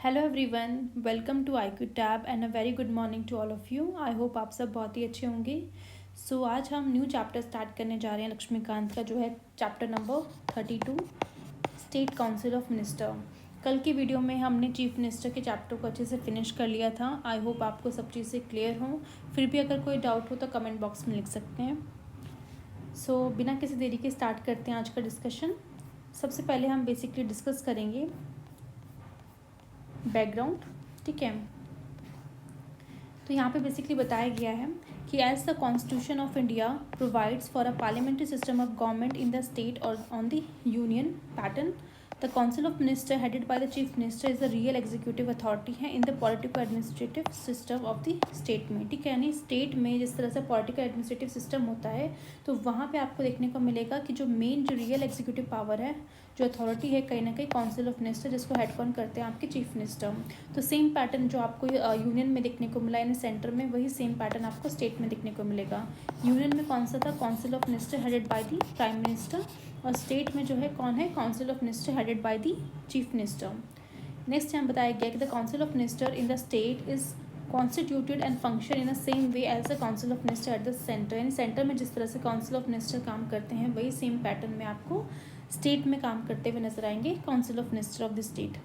Hello everyone, welcome to IQ tab and a very good morning to all of you. I hope आप सब बहुत ही अच्छे होंगे। आज हम न्यू चैप्टर स्टार्ट करने जा रहे हैं लक्ष्मीकांत का, जो है chapter number 32, state council of minister. कल की वीडियो में हमने चीफ मिनिस्टर के चैप्टर को अच्छे से फिनिश कर लिया था। आई होप आपको सब चीज़ें क्लियर हों। फिर भी अगर कोई डाउट हो तो कमेंट बॉक्स में लिख सकते हैं। बिना किसी देरी के स्टार्ट करते हैं आज का डिस्कशन। सबसे पहले हम बेसिकली डिस्कस करेंगे बैकग्राउंड, ठीक है। तो यहाँ पे बेसिकली बताया गया है कि as the constitution of India provides for a parliamentary system of government in the state और on the union pattern, the council of minister headed by the chief minister is the real executive authority है in the political administrative system of the state में, ठीक है। यानी state में जिस तरह से पॉलिटिकल एडमिनिस्ट्रेटिव सिस्टम होता है, तो वहाँ पे आपको देखने को मिलेगा कि जो मेन जो रियल एग्जीक्यूटिव पावर है, जो अथॉरिटी है, कहीं ना कहीं काउंसिल ऑफ मिनिस्टर, जिसको हेड कौन करते हैं, आपके चीफ मिनिस्टर। तो सेम पैटर्न जो आपको यूनियन में देखने को मिला यानी सेंटर में, वही सेम पैटर्न आपको स्टेट में देखने को मिलेगा। यूनियन में कौन सा था, council of minister headed by the prime minister, और स्टेट में जो है कौन है, council of minister headed by the chief minister. Next यहाँ बताया गया कि the council of minister in the state is constituted and function in the same way as the council of minister at the centre. यानी centre में जिस तरह से council of minister काम करते हैं, वही सेम पैटर्न में आपको स्टेट में काम करते हुए नजर आएंगे council of minister of the state.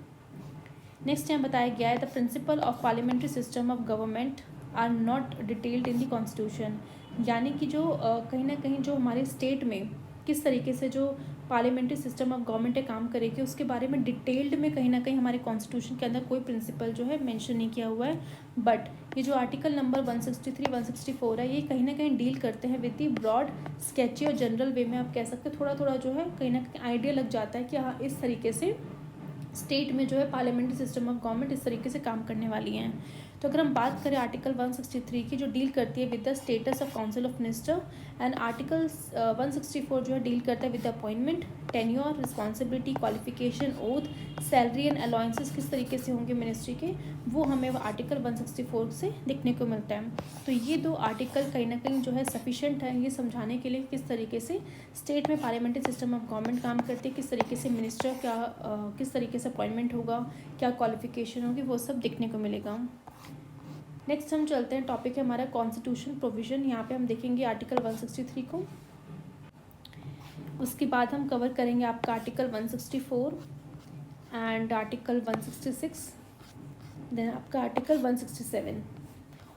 Next यहाँ बताया गया है the principle of parliamentary system of government are not detailed in the constitution. यानी कि जो कहीं ना कहीं जो हमारे स्टेट में किस तरीके से जो पार्लियामेंट्री सिस्टम ऑफ गवर्नमेंट काम करेगी, उसके बारे में डिटेल्ड में कहीं ना कहीं हमारे कॉन्स्टिट्यूशन के अंदर कोई प्रिंसिपल जो है मेंशन नहीं किया हुआ है। बट ये जो आर्टिकल नंबर 163 164 है, ये कहीं ना कहीं डील करते हैं विद दी ब्रॉड स्केची और जनरल वे में, आप कह सकते हैं थोड़ा थोड़ा जो है कहीं ना कहीं आइडिया लग जाता है कि हाँ इस तरीके से स्टेट में जो है पार्लियामेंट्री सिस्टम ऑफ गवर्नमेंट इस तरीके से काम करने वाली हैं। तो अगर हम बात करें आर्टिकल 163 की, जो डील करती है with the status of council of minister, and article 164 जो है डील करता है with the appointment, tenure, responsibility, qualification, oath, salary and allowances किस तरीके से होंगे मिनिस्ट्री के, वो हमें आर्टिकल 164 से देखने को मिलता है। तो ये दो आर्टिकल कहीं ना कहीं जो है सफिशेंट है ये समझाने के लिए किस तरीके से स्टेट में पार्लियामेंट्री सिस्टम ऑफ गवर्नमेंट काम करती है, किस तरीके से मिनिस्टर क्या किस तरीके से अपॉइंटमेंट होगा, क्या क्वालिफिकेशन होगी, वो सब देखने को मिलेगा। नेक्स्ट हम चलते हैं, टॉपिक है हमारा कॉन्स्टिट्यूशन प्रोविजन। यहाँ पे हम देखेंगे आर्टिकल 163 को, उसके बाद हम कवर करेंगे आपका आर्टिकल 164 एंड आर्टिकल 166, देन आपका आर्टिकल 167।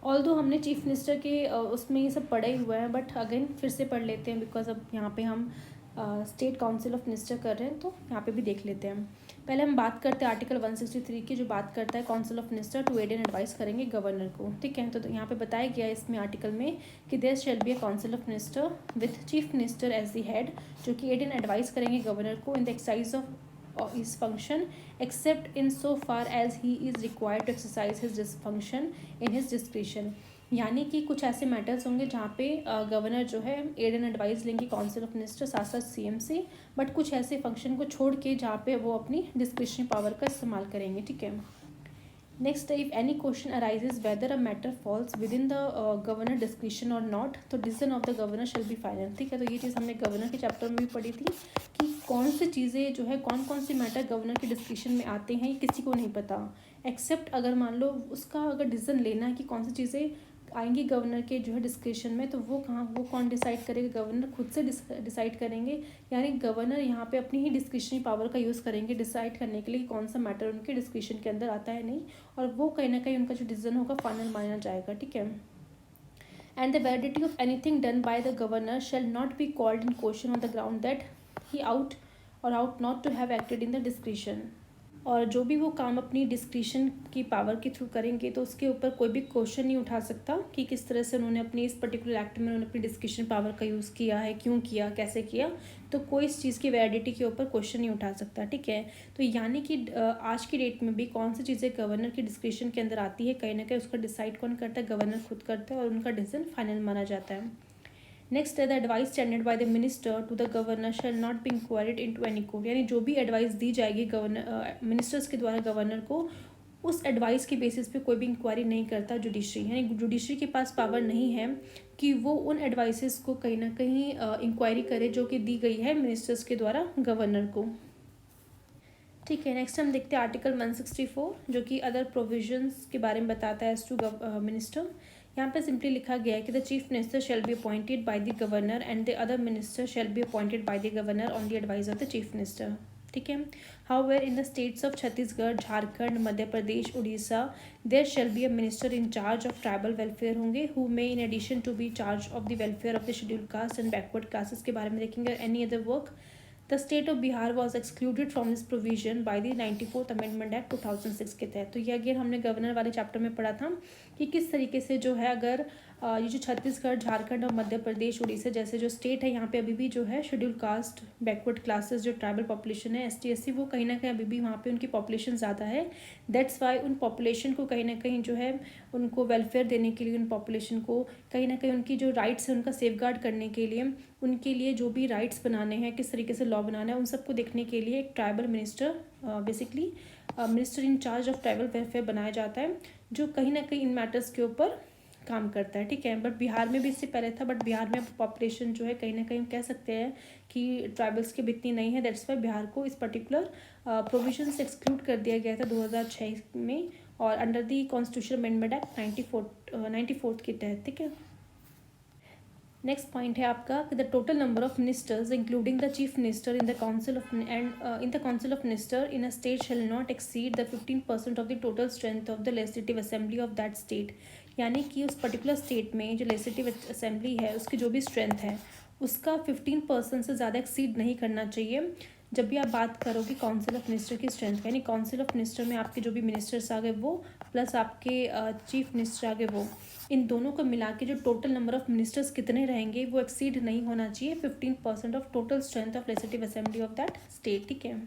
ऑल्दो हमने चीफ मिनिस्टर के उसमें ये सब पढ़े हुए हैं, बट अगेन फिर से पढ़ लेते हैं बिकॉज अब यहाँ पे हम स्टेट काउंसिल ऑफ मिनिस्टर कर रहे हैं, तो यहाँ पे भी देख लेते हैं। पहले हम बात करते हैं आर्टिकल 163 की, जो बात करता है council of minister to aid and advice करेंगे गवर्नर को, ठीक है। तो यहाँ पे बताया गया है इसमें आर्टिकल में कि there shall be a council of minister with chief minister as the head, जो कि एड एंड एडवाइस करेंगे गवर्नर को in the exercise of his function except in so far as he is required to exercise his function in his discretion। यानी कि कुछ ऐसे matters होंगे जहाँ पे गवर्नर जो है एड एंड एडवाइस लेंगे काउंसिल ऑफ मिनिस्टर साथ साथ सीएम से, बट कुछ ऐसे फंक्शन को छोड़ के जहाँ पे वो अपनी डिस्क्रिशनरी पावर का इस्तेमाल करेंगे, ठीक है। Next, if any question arises whether a matter falls with in the governor discretion और नॉट, तो decision of the governor shall be final, ठीक है। तो ये चीज़ हमने गवर्नर के चैप्टर में भी पढ़ी थी कि कौन सी चीज़ें जो है कौन कौन सी मैटर गवर्नर के डिस्क्रिशन में आते हैं, ये किसी को नहीं पता, एक्सेप्ट अगर मान लो उसका अगर डिसीजन लेना है कि कौन सी चीज़ें आएंगी गवर्नर के जो है डिस्क्रिशन में, तो वो कौन डिसाइड करेगा, गवर्नर खुद से डिसाइड करेंगे। यानी गवर्नर यहाँ पे अपनी ही डिस्क्रिशनरी पावर का यूज़ करेंगे डिसाइड करने के लिए कौन सा मैटर उनके डिस्क्रिशन के अंदर आता है नहीं, और वो कहीं ना कहीं उनका जो डिसीजन होगा फाइनल माना जाएगा, ठीक है। And the validity of anything done by the governor shall not be called in question on the ground that he ought not to have acted in the discretion. और जो भी वो काम अपनी डिस्क्रिशन की पावर के थ्रू करेंगे, तो उसके ऊपर कोई भी क्वेश्चन नहीं उठा सकता कि किस तरह से उन्होंने अपनी इस पर्टिकुलर एक्ट में उन्होंने अपनी डिस्क्रिशन पावर का यूज़ किया है, क्यों किया, कैसे किया, तो कोई इस चीज़ की वैलिडिटी के ऊपर क्वेश्चन नहीं उठा सकता, ठीक है। तो यानी कि आज की डेट में भी कौन सी चीज़ें गवर्नर की डिस्क्रिशन के अंदर आती है, कहीं ना कहीं उसका डिसाइड कौन करता है, गवर्नर खुद करता है, और उनका डिसीजन फाइनल माना जाता है। नेक्स्ट है the advice tendered by the minister to the governor shall not be inquired into any court. यानी जो भी एडवाइस दी जाएगी गवर्नर मिनिस्टर्स के द्वारा गवर्नर को, उस एडवाइस के बेसिस पे कोई भी इंक्वायरी नहीं करता जुडिशरी। यानी जुडिशरी के पास पावर नहीं है कि वो उन एडवाइसेस को कहीं ना कहीं इंक्वायरी करे जो कि दी गई है मिनिस्टर्स के द्वारा गवर्नर को। ठीक है, नेक्स्ट हम देखते हैं आर्टिकल 164 जो कि अदर प्रोविजंस के बारे में बताता है एज टू मिनिस्टर। यहाँ पे सिंपली लिखा गया है कि the chief minister shall be appointed by the governor and the other minister shall be appointed by the governor on the advice of the chief minister. ठीक है, however in the states of Chhattisgarh, Jharkhand, Madhya Pradesh, Orissa there shall be a minister in charge of tribal welfare होंगे who may in addition to be charge of the welfare of the schedule caste and backward classes के बारे में देखेंगे। Any other work the state of Bihar was excluded from this provision by the 94th amendment act 2006 के तहत। तो ये again हमने governor वाले चैप्टर में पढ़ा था कि किस तरीके से जो है अगर ये जो छत्तीसगढ़, झारखंड और मध्य प्रदेश, उड़ीसा जैसे जो स्टेट है यहाँ पे अभी भी जो है शेड्यूल कास्ट, बैकवर्ड क्लासेस, जो ट्राइबल पॉपुलेशन है, ST SC, वो कहीं ना कहीं अभी भी वहाँ पे उनकी पॉपुलेशन ज़्यादा है। दैट्स वाई उन पॉपुलेशन को कहीं ना कहीं जो है उनको वेलफेयर देने के लिए, उन पॉपुलेशन को कहीं ना कहीं उनकी जो राइट्स है उनका सेफगार्ड करने के लिए, उनके लिए जो भी राइट्स बनाने हैं, किस तरीके से लॉ बनाना है, उन सबको देखने के लिए एक tribal minister, basically minister in charge of tribal welfare बनाया जाता है, जो कहीं ना कहीं इन मैटर्स के ऊपर काम करता है। ठीक है, बट बिहार में भी इससे पहले था, बट बिहार में पॉपुलेशन जो है कहीं ना कहीं कह सकते हैं कि ट्राइबल्स की बितनी नहीं है। दैट्स वाई बिहार को इस पर्टिकुलर प्रोविजन से एक्सक्लूड कर दिया गया था 2006 में और under the constitution amendment act 94 के तहत। ठीक है, नेक्स्ट पॉइंट है आपका the total number of ministers including the chief minister in the council of minister in a state shall not exceed the 15% of the total strength of the legislative assembly of that state. यानी कि उस particular state में जो legislative assembly है उसकी जो भी strength है उसका 15% से ज़्यादा एक्सीड नहीं करना चाहिए। जब भी आप बात करोगे काउंसिल ऑफ मिनिस्टर की स्ट्रेंथ, यानी काउंसिल ऑफ मिनिस्टर में आपके जो भी मिनिस्टर्स आ गए वो प्लस आपके चीफ मिनिस्टर आ गए वो, इन दोनों को मिला के जो टोटल नंबर ऑफ मिनिस्टर्स कितने रहेंगे वो एक्सीड नहीं होना चाहिए 15% of total strength of legislative assembly of that state. ठीक है,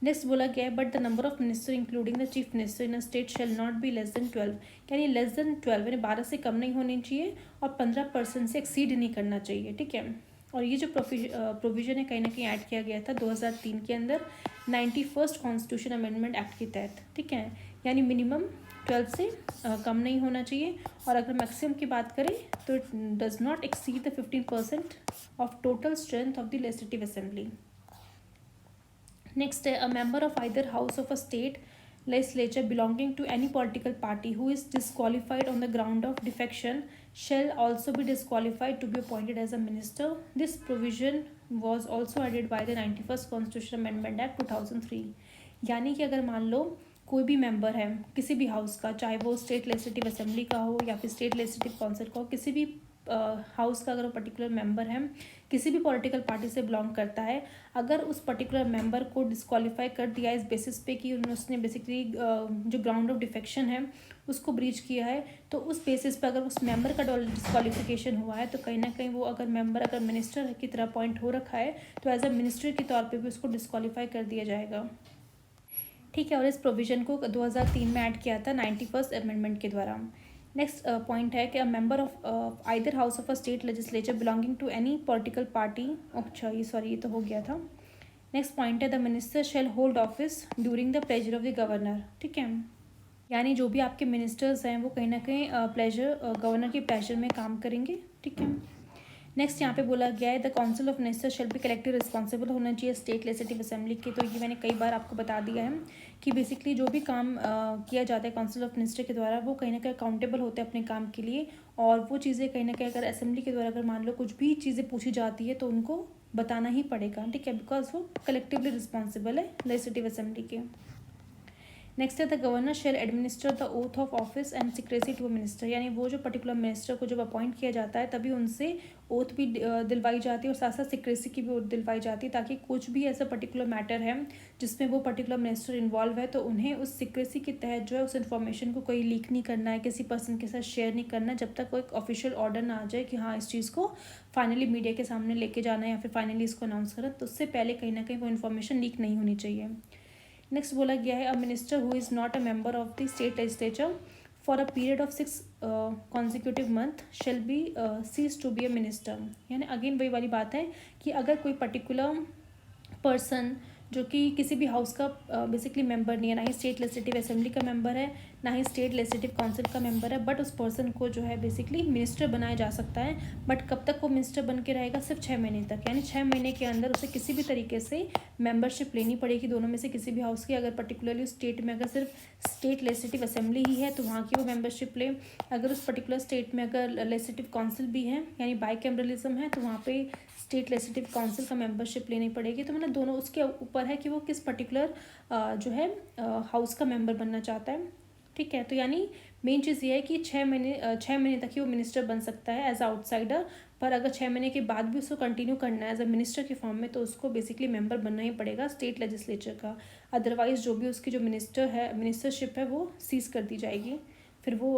नेक्स्ट बोला गया है but the number of minister including the chief minister in a state shell not be less than 12, यानी लेस देन 12 यानी 12 से कम नहीं होनी चाहिए और 15% से एक्सीड नहीं करना चाहिए। ठीक है, और ये जो प्रोविजन है कहीं ना कहीं ऐड किया गया था 2003 के अंदर 91st कॉन्स्टिट्यूशन अमेंडमेंट एक्ट के तहत। ठीक है, यानी मिनिमम 12 से कम नहीं होना चाहिए और अगर मैक्सिमम की बात करें तो it does not exceed the 15% of total strength of the legislative assembly. Next है a member of either house of a state legislature belonging to any political party who is disqualified on the ground of defection shall also be disqualified to be appointed as a minister. This provision was also added by the 91st Constitution Amendment Act 2003। यानी कि अगर मान लो कोई भी member है किसी भी house का, चाहे वो स्टेट लेजिस्लेटिव असेंबली का हो या फिर स्टेट लेजिस्लेटिव काउंसिल का हो, किसी भी हाउस का अगर वो पर्टिकुलर मेंबर है, किसी भी पॉलिटिकल पार्टी से बिलोंग करता है, अगर उस पर्टिकुलर मेंबर को डिस्क्वालीफाई कर दिया इस बेसिस पे कि उसने बेसिकली जो ग्राउंड ऑफ डिफेक्शन है उसको ब्रीच किया है, तो उस बेसिस पे अगर उस मेंबर का डिस्क्वालिफिकेशन हुआ है तो कहीं ना कहीं वो अगर मेंबर अगर मिनिस्टर की तरह अपॉइंट हो रखा है तो एज अ मिनिस्टर के तौर पे भी उसको डिस्क्वालीफाई कर दिया जाएगा। ठीक है, और इस प्रोविज़न को 2003 में ऐड किया था 91st अमेंडमेंट के द्वारा। नेक्स्ट पॉइंट है कि a member of either house of a state legislature belonging to any political party, अच्छा ये तो हो गया था। नेक्स्ट पॉइंट है the minister shall hold office during the pleasure of the governor. ठीक है, यानी जो भी आपके मिनिस्टर्स हैं वो कहीं ना कहीं गवर्नर के प्लेजर में काम करेंगे। ठीक है, नेक्स्ट यहाँ पे बोला गया है the council of minister shall B collective responsible होना चाहिए स्टेट लेजिस्लेटिव असेंबली के। तो ये मैंने कई बार आपको बता दिया है कि बेसिकली जो भी काम किया जाता है काउंसिल ऑफ मिनिस्टर के द्वारा वो कहीं ना कहीं अकाउंटेबल होते हैं अपने काम के लिए, और वो चीज़ें कहीं ना कहीं अगर असेंबली के द्वारा अगर मान लो कुछ भी चीज़ें पूछी जाती है तो उनको बताना ही पड़ेगा। ठीक है, बिकॉज वो कलेक्टिवली रिस्पॉन्सिबल है लेजिस्लेटिव असेंबली के। नेक्स्ट है the governor shall administer the oath of office and secrecy to a minister, यानी वो जो पर्टिकुलर मिनिस्टर को जब अपॉइंट किया जाता है तभी उनसे ओथ भी दिलवाई जाती है और साथ साथ सिक्रेसी की भी ओथ दिलवाई जाती है, ताकि कुछ भी ऐसा पर्टिकुलर मैटर है जिसमें वो पर्टिकुलर मिनिस्टर इन्वॉल्व है तो उन्हें उस सिक्रेसी के तहत जो है उस इन्फॉर्मेशन को कोई लीक नहीं करना है, किसी पर्सन के साथ शेयर नहीं करना है जब तक कोई ऑफिशियल ऑर्डर ना आ जाए कि हाँ इस चीज़ को फाइनली मीडिया के सामने लेके जाना है या फिर फाइनली इसको अनाउंस करना, तो उससे पहले कहीं ना कहीं वो इन्फॉर्मेशन लीक नहीं होनी चाहिए। नेक्स्ट बोला गया है a minister who is not a member of the state legislature for a period of 6 consecutive month shall be cease to be a minister. यानी अगेन वही वाली बात है कि अगर कोई पर्टिकुलर पर्सन जो कि किसी भी हाउस का बेसिकली मेंबर नहीं है, ना ही स्टेट लेजिस्लेटिव असेंबली का मेंबर है, ना ही स्टेट लेजिस्लेटिव काउंसिल का मेंबर है, बट उस पर्सन को जो है बेसिकली मिनिस्टर बनाया जा सकता है। बट कब तक वो मिनिस्टर बन के रहेगा? सिर्फ 6 महीने तक, यानी 6 महीने के अंदर उसे किसी भी तरीके से मेंबरशिप लेनी पड़ेगी दोनों में से किसी भी हाउस की। अगर पर्टिकुलरली स्टेट में अगर सिर्फ स्टेट लेजिस्लेटिव असेंबली ही है तो वहाँ की वो मेंबरशिप ले। अगर उस पर्टिकुलर स्टेट में अगर लेजिस्लेटिव काउंसिल भी है यानी बाईकैमरलिज्म है तो वहाँ पे स्टेट लेजिस्लेटिव काउंसिल का मेंबरशिप लेनी पड़ेगी। तो मतलब दोनों उसके ऊपर है कि वो किस पर्टिकुलर जो है हाउस का मेंबर बनना चाहता है। ठीक है, तो यानी मेन चीज़ ये है कि 6 महीने तक ही वो मिनिस्टर बन सकता है एज आउटसाइडर। पर अगर 6 महीने के बाद भी उसको कंटिन्यू करना है एज अ मिनिस्टर के फॉर्म में तो उसको बेसिकली मेंबर बनना ही पड़ेगा स्टेट लेजिस्लेचर का। अदरवाइज जो भी उसकी जो मिनिस्टरशिप है वो सीज कर दी जाएगी, फिर वो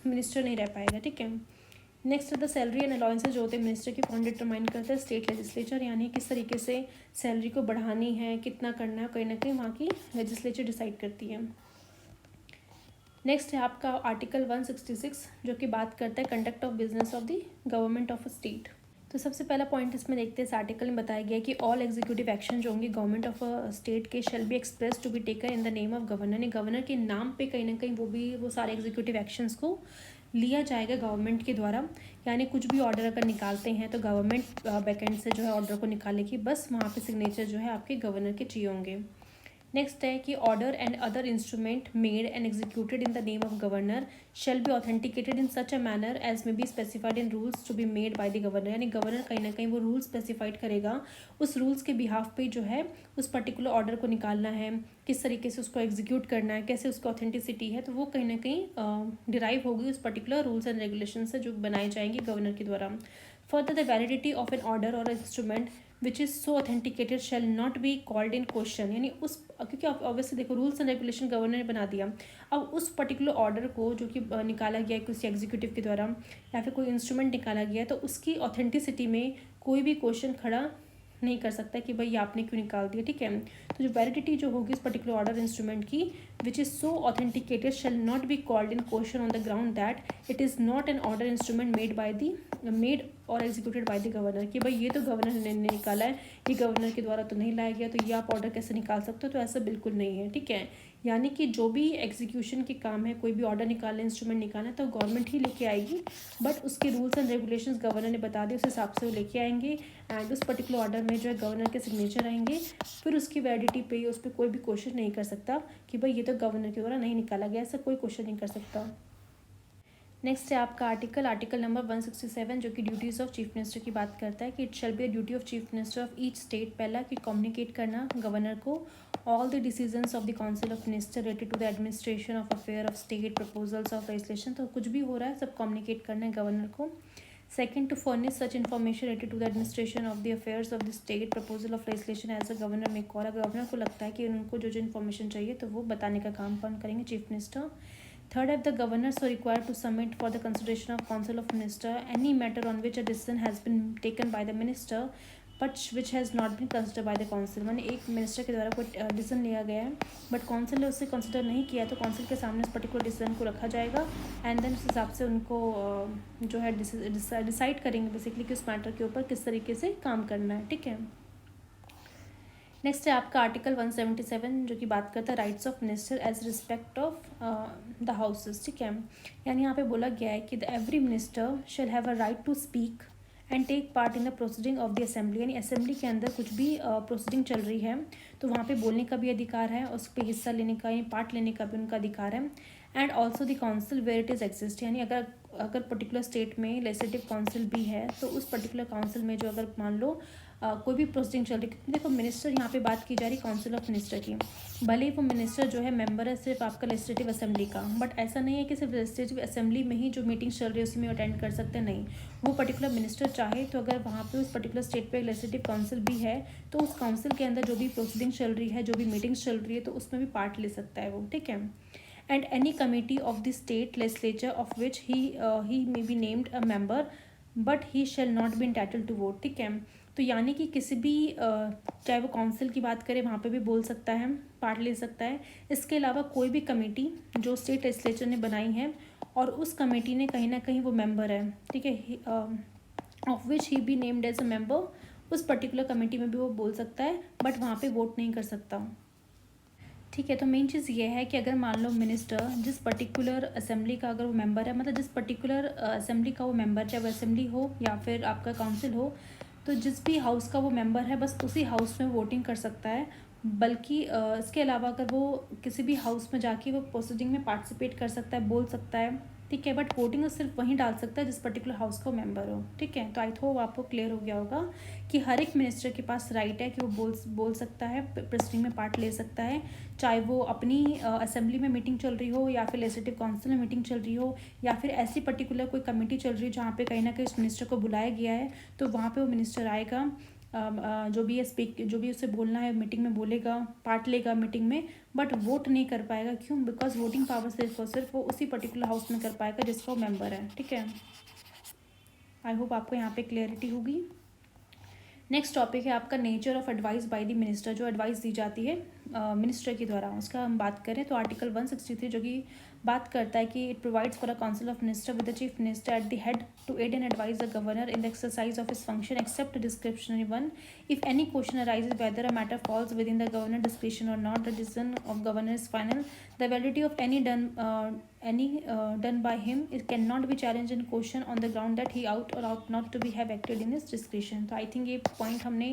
मिनिस्टर नहीं रह पाएगा। ठीक है, next the salary and allowances जो होते हैं मिनिस्टर की कौन डिटरमाइन करता है? स्टेट लेजिस्लेचर, यानी किस तरीके से सैलरी को बढ़ानी है, कितना करना है, कहीं ना कहीं वहाँ की लेजिस्लेचर डिसाइड करती है। नेक्स्ट है आपका आर्टिकल 166 जो कि बात करता है conduct of business of the government of a state. तो सबसे पहला पॉइंट इसमें देखते हैं, इस आर्टिकल में बताया गया है कि ऑल एग्जीक्यूटिव एक्शन जो होंगे गवर्नमेंट ऑफ अ स्टेट के shall be express to be taken in the name of governor, ने गवर्नर के नाम पे कहीं ना कहीं वो सारे एग्जीक्यूटिव एक्शंस को लिया जाएगा गवर्नमेंट के द्वारा। यानी कुछ भी ऑर्डर अगर निकालते हैं तो गवर्नमेंट बैकेंड से जो है ऑर्डर को निकालेगी, बस वहाँ पे सिग्नेचर जो है आपके गवर्नर के चाहिए होंगे। नेक्स्ट है कि order and other instrument made and executed in the name of governor shall be authenticated in such a manner as may be specified in rules to be made by the governor, यानी governor कहीं ना कहीं वो rule specified करेगा, उस rules के behalf पे जो है उस पर्टिकुलर ऑर्डर को निकालना है, किस तरीके से उसको एग्जीक्यूट करना है, कैसे उसका ऑथेंटिसिटी है, तो वो कहीं ना कहीं डिराइव होगी उस पर्टिकुलर रूल्स एंड रेगुलेशन से जो बनाए जाएंगे गवर्नर के द्वारा। Further the validity of an order और instrument which is so authenticated shall not be called in question, यानी उस क्योंकि ऑब्वियसली देखो रूल्स एंड रेगुलेशन गवर्नर ने बना दिया, अब उस पर्टिकुलर ऑर्डर को जो कि निकाला गया है किसी एग्जीक्यूटिव के द्वारा या फिर कोई इंस्ट्रूमेंट निकाला गया है तो उसकी ऑथेंटिसिटी में कोई भी क्वेश्चन खड़ा नहीं कर सकता कि भाई आपने क्यों निकाल दिया। ठीक है, तो जो वैलिडिटी जो होगी इस पर्टिकुलर ऑर्डर इंस्ट्रूमेंट की विच is so authenticated shall not be called in question on the ground that it is not an order instrument made और एग्जीक्यूटेड बाय द गवर्नर, कि भाई ये तो गवर्नर ने निकाला है, ये गवर्नर के द्वारा तो नहीं लाया गया, तो ये आप ऑर्डर कैसे निकाल सकते हो? तो ऐसा बिल्कुल नहीं है। ठीक है, यानी कि जो भी एग्जीक्यूशन के काम है, कोई भी ऑर्डर निकालना, इंस्ट्रूमेंट निकालना है तो गवर्नमेंट ही लेके आएगी, बट उसके रूल्स एंड रेगुलेशंस गवर्नर ने बता दिए, उस हिसाब से वो लेके आएंगे एंड उस पर्टिकुलर ऑर्डर में जो है गवर्नर के सिग्नेचर रहेंगे, फिर उसकी वैलिडिटी पे उस पर कोई भी क्वेश्चन नहीं कर सकता कि भाई ये तो गवर्नर के द्वारा नहीं निकाला गया, ऐसा कोई क्वेश्चन नहीं कर सकता। नेक्स्ट है आपका आर्टिकल नंबर 167 जो कि ड्यूटीज़ ऑफ चीफ मिनिस्टर की बात करता है कि it shall be a duty of chief minister of each state, पहला कि कम्युनिकेट करना गवर्नर को all the decisions of the council of minister related to the administration of affair of state, proposals of legislation, तो कुछ भी हो रहा है सब कम्युनिकेट करना है गवर्नर को। Second, to furnish such information related to the administration of the affairs of the state, proposal of legislation as a governor में कॉल, अगर गवर्नर को लगता है कि उनको जो इन्फॉर्मेशन चाहिए तो वो बताने का काम कौन करेंगे? Chief minister. Third, if the governors are required to submit for the consideration of Council of Minister any matter on which a decision has been taken by the minister but which has not been considered by the council, माने एक minister के द्वारा कोई decision लिया गया है but council ने उसे कंसिडर नहीं किया तो काउंसिल के सामने उस पर्टिकुलर डिसीजन को रखा जाएगा एंड देन उस हिसाब से उनको जो है डिसाइड करेंगे बेसिकली कि उस मैटर के ऊपर किस तरीके से काम करना है। ठीक है, नेक्स्ट है आपका आर्टिकल 177 जो कि बात करता है rights of minister as respect of the houses. ठीक है, यानी यहाँ पे बोला गया है कि the every minister shall have a right to speak and take part in the proceeding of the assembly, यानी असेंबली के अंदर कुछ भी प्रोसीडिंग चल रही है तो वहाँ पे बोलने का भी अधिकार है, उस पर हिस्सा लेने का या पार्ट लेने का भी उनका अधिकार है। And also the council where it is exist, यानी अगर पर्टिकुलर स्टेट में लेजिस्लेटिव काउंसिल भी है तो उस पर्टिकुलर काउंसिल में जो अगर मान लो कोई भी प्रोसीडिंग चल रही है, देखो मिनिस्टर यहाँ पे बात की जा रही काउंसिल ऑफ मिनिस्टर की, भले ही वो मिनिस्टर जो है मेंबर है सिर्फ आपका लेजिस्लेटिव असेंबली का, बट ऐसा नहीं है कि सिर्फ लेजिस्लेटिव असेंबली में ही जो मीटिंग चल रही है उसी में अटेंड कर सकते हैं, नहीं, वो पर्टिकुलर मिनिस्टर चाहे तो अगर वहाँ पे उस पर्टिकुलर स्टेट पे लेजिस्लेटिव काउंसिल भी है तो उस काउंसिल के अंदर जो भी प्रोसीडिंग चल रही है, जो भी मीटिंग्स चल रही है तो उसमें भी पार्ट ले सकता है वो। ठीक है, and any committee of the state legislature of which he may be named a member but he shall not be entitled to vote. ठीक है, तो यानी कि किसी भी चाहे वो काउंसिल की बात करें वहाँ पे भी बोल सकता है, पार्ट ले सकता है। इसके अलावा कोई भी कमेटी जो स्टेट लेजिस्लेचर ने बनाई है और उस कमेटी ने कहीं ना कहीं वो मेंबर है, ठीक है, of which he be named as a member, उस पर्टिकुलर कमेटी में भी वो बोल सकता है, बट वहाँ पे वोट नहीं कर सकता। ठीक है, तो मेन चीज़ ये है कि अगर मान लो मिनिस्टर जिस पर्टिकुलर असेंबली का अगर वो मेंबर है, मतलब जिस पर्टिकुलर असेंबली का वो मेंबर, चाहे वो असेंबली हो या फिर आपका काउंसिल हो, तो जिस भी हाउस का वो मेंबर है बस उसी हाउस में वोटिंग कर सकता है। बल्कि इसके अलावा अगर वो किसी भी हाउस में जाके वो प्रोसीडिंग में पार्टिसिपेट कर सकता है, बोल सकता है, ठीक है, बट वोटिंग वो सिर्फ वहीं डाल सकता है जिस पर्टिकुलर हाउस का वो मेंबर हो। ठीक है, तो आई होप आपको क्लियर हो गया होगा कि हर एक मिनिस्टर के पास राइट है कि वो बोल सकता है, प्रोसीडिंग में पार्ट ले सकता है, चाहे वो अपनी असेंबली में मीटिंग चल रही हो या फिर लेजिस्लेटिव काउंसिल में मीटिंग चल रही हो या फिर ऐसी पर्टिकुलर कोई कमेटी चल रही है जहाँ पे कहीं ना कहीं उस मिनिस्टर को बुलाया गया है, तो वहाँ पे वो मिनिस्टर आएगा, जो भी जो भी उसे बोलना है मीटिंग में बोलेगा, पार्ट लेगा मीटिंग में, बट वोट नहीं कर पाएगा। क्यों? बिकॉज वोटिंग पावर सिर्फ और सिर्फ वो उसी पर्टिकुलर हाउस में कर पाएगा जिसका वो मेंबर है। ठीक है, आई होप आपको यहाँ पे क्लियरिटी होगी। नेक्स्ट टॉपिक है आपका nature of advice bye the minister, जो एडवाइस दी जाती है मिनिस्टर के द्वारा, उसका हम बात करें तो आर्टिकल 163 जो कि बात करता है कि it provides for a council of minister with the chief minister at the head to aid and advise the governor in the exercise of his function except discretionary one if any question arises whether a matter falls with in the governor discretion और not, the decision of governor is final, the validity of any done by him it cannot be challenged in question on the ground that he ought or ought not to be have acted in his discretion। तो I think ये point हमने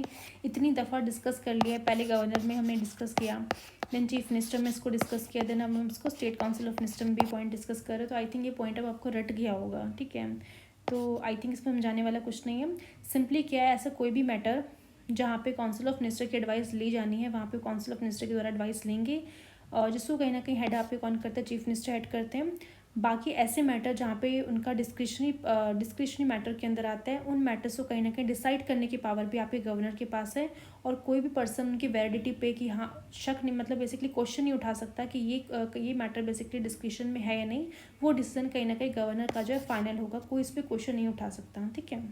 इतनी दफ़ा discuss कर लिया है, पहले governor में हमने डिस्कस किया, देन चीफ मिनिस्टर में इसको डिस्कस किया, देन हम इसको स्टेट काउंसिल ऑफ मिनिस्टर में भी पॉइंट डिस्कस कर रहे, तो आई थिंक ये पॉइंट अब आपको रट गया होगा। ठीक है, तो आई थिंक इसमें समझाने वाला कुछ नहीं है। सिंपली क्या है, ऐसा कोई भी मैटर जहाँ पे काउंसिल ऑफ मिनिस्टर की एडवाइस ली जानी है वहाँ पे काउंसिल ऑफ मिनिस्टर के द्वारा एडवाइस लेंगे, और जिसको कहीं ना कहीं हेड आप पे कौन करते हैं, चीफ मिनिस्टर हेड करते हैं। बाकी ऐसे मैटर जहाँ पे उनका डिस्क्रिशनरी मैटर के अंदर आता है, उन मैटर्स को कहीं ना कहीं डिसाइड करने की पावर भी आपके गवर्नर के पास है, और कोई भी पर्सन उनकी वैलिडिटी पे कि हाँ शक नहीं, मतलब बेसिकली क्वेश्चन नहीं उठा सकता कि ये मैटर बेसिकली डिस्क्रिशन में है या नहीं, वो डिसीजन कहीं ना कहीं गवर्नर का जो है फाइनल होगा, कोई इस पर क्वेश्चन नहीं उठा सकता। ठीक है,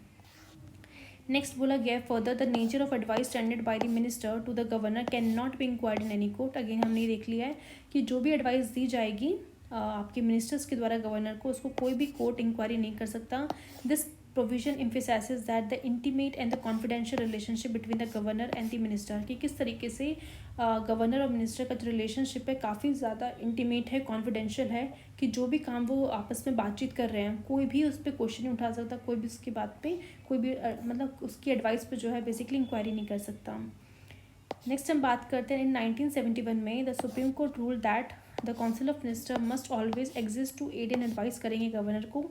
नेक्स्ट बोला गया further the nature of advice tended by the minister to the governor can not be inquired in any court. Again हमने देख लिया है कि जो भी एडवाइस दी जाएगी आपके मिनिस्टर्स के द्वारा गवर्नर को, उसको कोई भी कोर्ट इंक्वायरी नहीं कर सकता। This provision emphasizes that the intimate and the confidential relationship between the governor and the minister, कि किस तरीके से गवर्नर और मिनिस्टर का जो रिलेशनशिप है काफ़ी ज़्यादा इंटीमेट है, कॉन्फिडेंशियल है, कि जो भी काम वो आपस में बातचीत कर रहे हैं कोई भी उस पर क्वेश्चन नहीं उठा सकता, कोई भी उसकी बात पे कोई भी मतलब उसकी एडवाइस पे जो है बेसिकली इंक्वायरी नहीं कर सकता। नेक्स्ट हम बात करते हैं इन 1971 में the supreme court rule that the council of minister must always exist to aid and advice करेंगे गवर्नर को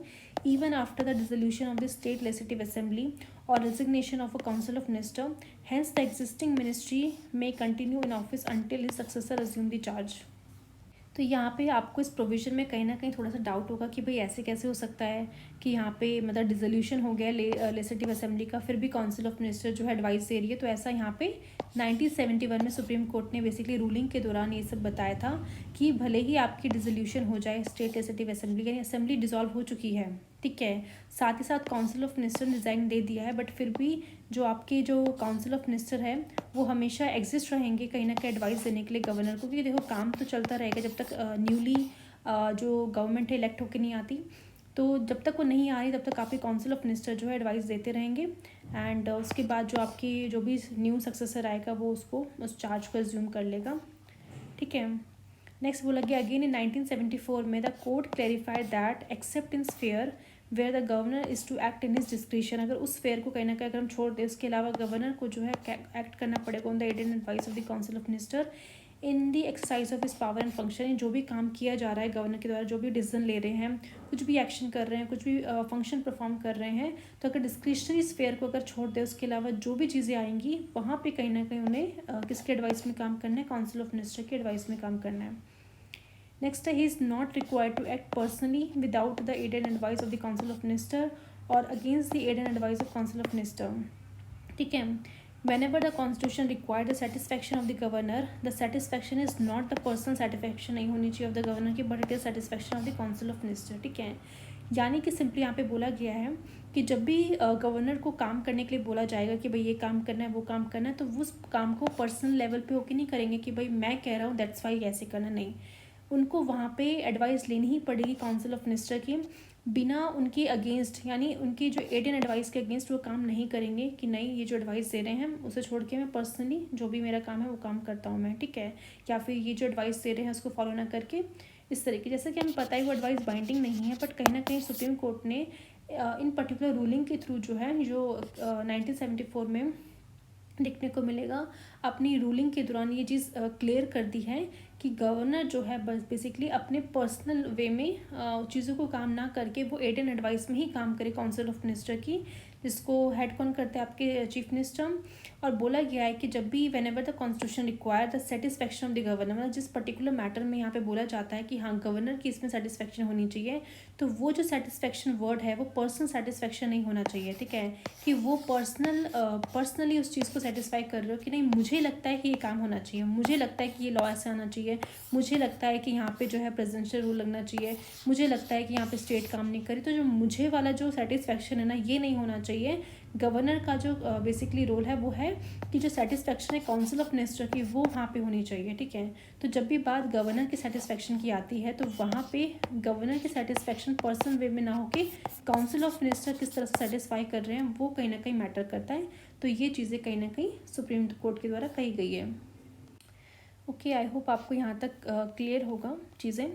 even after the dissolution of the state legislative assembly और resignation of a council of minister, hence the existing ministry may continue in office until his successor assume the charge. तो यहाँ पे आपको इस provision में कहीं ना कहीं थोड़ा सा डाउट होगा कि भाई ऐसे कैसे हो सकता है कि यहाँ पे मतलब डिसोल्यूशन हो गया लेजिस्लेटिव असेंबली का, फिर भी काउंसिल ऑफ मिनिस्टर जो है एडवाइस दे रही है। तो ऐसा यहाँ पे 1971 में सुप्रीम कोर्ट ने बेसिकली रूलिंग के दौरान ये सब बताया था कि भले ही आपकी डिसोल्यूशन हो जाए स्टेट लेजिस्लेटिव असेंबली, यानी असेंबली डिसॉल्व हो चुकी है, ठीक है, साथ ही साथ काउंसिल ऑफ मिनिस्टर ने रिज़ाइन दे दिया है, बट फिर भी जो आपके जो काउंसिल ऑफ मिनिस्टर है वो हमेशा एग्जिस्ट रहेंगे कहीं ना कहीं एडवाइस देने के लिए गवर्नर को, क्योंकि देखो काम तो चलता रहेगा जब तक न्यूली जो गवर्नमेंट है इलेक्ट होकर नहीं आती, तो जब तक वो नहीं आ रही तब तक आपके काउंसिल ऑफ मिनिस्टर जो है एडवाइस देते रहेंगे, एंड उसके बाद जो आपकी जो भी न्यू सक्सेसर आएगा वो उसको उस चार्ज को एज्यूम कर लेगा। ठीक है, नेक्स्ट बोला गया अगेन इन 1974 में the court clarified that except in sphere where the governor is to act in his discretion, अगर उस फेयर को कहीं ना कहीं अगर हम छोड़ दें, उसके अलावा गवर्नर को जो है एक्ट करना पड़ेगा on the aid and advice of the council of minister in the exercise of his power and function. जो भी काम किया जा रहा है गवर्नर के द्वारा, जो भी डिसीजन ले रहे हैं, कुछ भी एक्शन कर रहे हैं, कुछ भी फंक्शन परफॉर्म कर रहे हैं, तो अगर डिस्क्रिशनरी स्फेयर को अगर छोड़ दें, उसके अलावा जो भी चीज़ें आएंगी वहाँ पे कहीं ना कहीं उन्हें किसके एडवाइस में काम करना है, काउंसिल ऑफ मिनिस्टर के एडवाइस में काम करना है। नेक्स्ट है he is not required to act personally without the aid and advice of the council of minister और against the aid and advice of council of minister. ठीक है, whenever the constitution required the satisfaction of the governor, the satisfaction is not the personal satisfaction नहीं होनी चाहिए of the governor की, but it is satisfaction of the council of minister। ठीक है, यानी कि सिंपली यहाँ पे बोला गया है कि जब भी गवर्नर को काम करने के लिए बोला जाएगा कि भाई ये काम करना है वो काम करना है, तो उस काम को पर्सनल लेवल पे होके नहीं करेंगे कि भाई मैं कह रहा हूँ दैट्स वाई ऐसे करना, नहीं, उनको वहाँ पे एडवाइस लेनी ही पड़ेगी काउंसिल ऑफ मिनिस्टर की, बिना उनके अगेंस्ट, यानी उनकी जो एड एंड एडवाइस के अगेंस्ट वो काम नहीं करेंगे कि नहीं ये जो एडवाइस दे रहे हैं उसे छोड़ के मैं पर्सनली जो भी मेरा काम है वो काम करता हूँ मैं, ठीक है, या फिर ये जो एडवाइस दे रहे हैं उसको फॉलो ना करके इस तरीके, जैसा कि हमें पता है वो एडवाइस बाइंडिंग नहीं है, बट कहीं ना कहीं सुप्रीम कोर्ट ने इन पर्टिकुलर रूलिंग के थ्रू जो है जो 1974 में देखने को मिलेगा, अपनी रूलिंग के दौरान ये चीज़ क्लियर कर दी है कि गवर्नर जो है बस बेसिकली अपने पर्सनल वे में चीज़ों को काम ना करके वो एड एंड एडवाइस में ही काम करे काउंसिल ऑफ मिनिस्टर की, जिसको हेड कौन करते हैं आपके चीफ मिनिस्टर। और बोला गया है कि जब भी when ever the constitution require the satisfaction of the governor, मतलब जिस पर्टिकुलर मैटर में यहाँ पे बोला जाता है कि हाँ गवर्नर की इसमें सेटिस्फैक्शन होनी चाहिए, तो वो जो सेटिस्फैक्शन वर्ड है वो पर्सनल सेटिस्फैक्शन नहीं होना चाहिए, ठीक है, कि वो पर्सनली उस चीज़ को सेटिस्फाई कर रहे हो कि नहीं मुझे लगता है कि ये काम होना चाहिए, मुझे लगता है कि ये लॉ ऐसे आना चाहिए, मुझे लगता है कि यहाँ पे जो है प्रेसिडेंशियल रूल लगना चाहिए, मुझे लगता है कि यहाँ पे स्टेट काम नहीं करी, तो जो मुझे वाला जो सेटिस्फैक्शन है ना ये नहीं होना चाहिए। गवर्नर का जो बेसिकली रोल है वो है कि जो सेटिस्फैक्शन है काउंसिल ऑफ मिनिस्टर की वो वहाँ पे होनी चाहिए, ठीक है। तो जब भी बात गवर्नर की सेटिस्फैक्शन की आती है तो वहाँ पे गवर्नर की सेटिस्फैक्शन पर्सनल वे में ना होके काउंसिल ऑफ मिनिस्टर किस तरह से सेटिस्फाई कर रहे हैं वो कहीं ना कहीं मैटर करता है। तो ये चीज़ें कहीं ना कहीं सुप्रीम कोर्ट के द्वारा कही गई है। ओके, आई होप आपको यहाँ तक क्लियर होगा चीज़ें।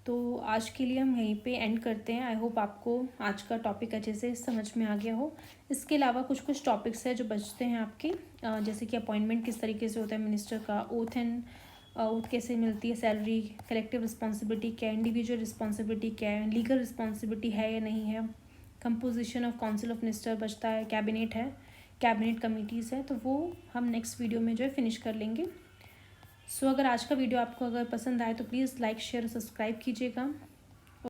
तो आज के लिए हम यहीं पे एंड करते हैं। आई होप आपको आज का टॉपिक अच्छे से समझ में आ गया हो। इसके अलावा कुछ कुछ टॉपिक्स हैं जो बचते हैं आपके, जैसे कि अपॉइंटमेंट किस तरीके से होता है मिनिस्टर का, ओथ कैसे मिलती है, सैलरी, कलेक्टिव रिस्पॉन्सिबिलिटी क्या है, इंडिविजुअल रिस्पॉन्सिबिलिटी क्या है, लीगल रिस्पॉन्सिबिलिटी है या नहीं है, composition of council of minister बचता है, कैबिनेट है, कैबिनेट कमिटीज़ है, तो वो हम नेक्स्ट वीडियो में जो है फिनिश कर लेंगे। सो अगर आज का वीडियो आपको अगर पसंद आए तो प्लीज़ लाइक शेयर और सब्सक्राइब कीजिएगा।